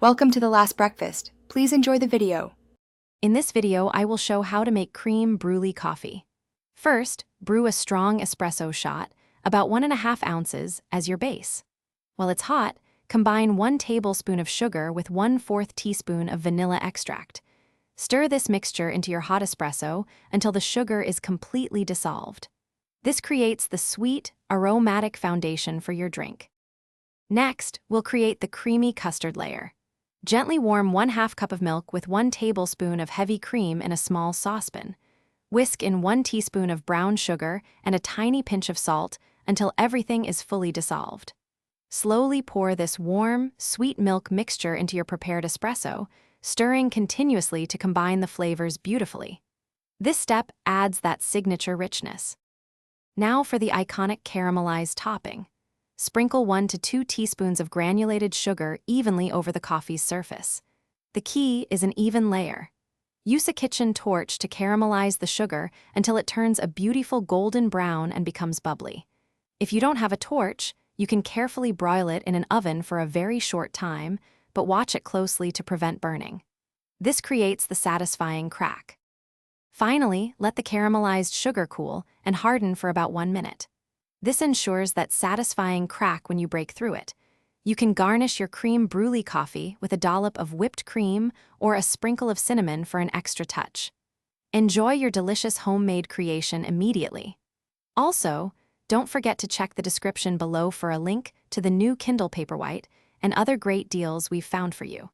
Welcome to The Last Breakfast. Please enjoy the video. In this video, I will show how to make Creme Brulee coffee. First, brew a strong espresso shot, about 1.5 ounces, as your base. While it's hot, combine 1 tablespoon of sugar with 1/4 teaspoon of vanilla extract. Stir this mixture into your hot espresso until the sugar is completely dissolved. This creates the sweet, aromatic foundation for your drink. Next, we'll create the creamy custard layer. Gently warm 1/2 cup of milk with 1 tablespoon of heavy cream in a small saucepan. Whisk in 1 teaspoon of brown sugar and a tiny pinch of salt until everything is fully dissolved. Slowly pour this warm, sweet milk mixture into your prepared espresso, stirring continuously to combine the flavors beautifully. This step adds that signature richness. Now for the iconic caramelized topping. Sprinkle 1 to 2 teaspoons of granulated sugar evenly over the coffee's surface. The key is an even layer. Use a kitchen torch to caramelize the sugar until it turns a beautiful golden brown and becomes bubbly. If you don't have a torch, you can carefully broil it in an oven for a very short time, but watch it closely to prevent burning. This creates the satisfying crack. Finally, let the caramelized sugar cool and harden for about 1 minute. This ensures that satisfying crack when you break through it. You can garnish your Creme Brulee coffee with a dollop of whipped cream or a sprinkle of cinnamon for an extra touch. Enjoy your delicious homemade creation immediately. Also, don't forget to check the description below for a link to the new Kindle Paperwhite and other great deals we've found for you.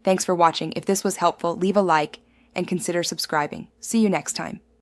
Thanks for watching. If this was helpful, leave a like and consider subscribing. See you next time.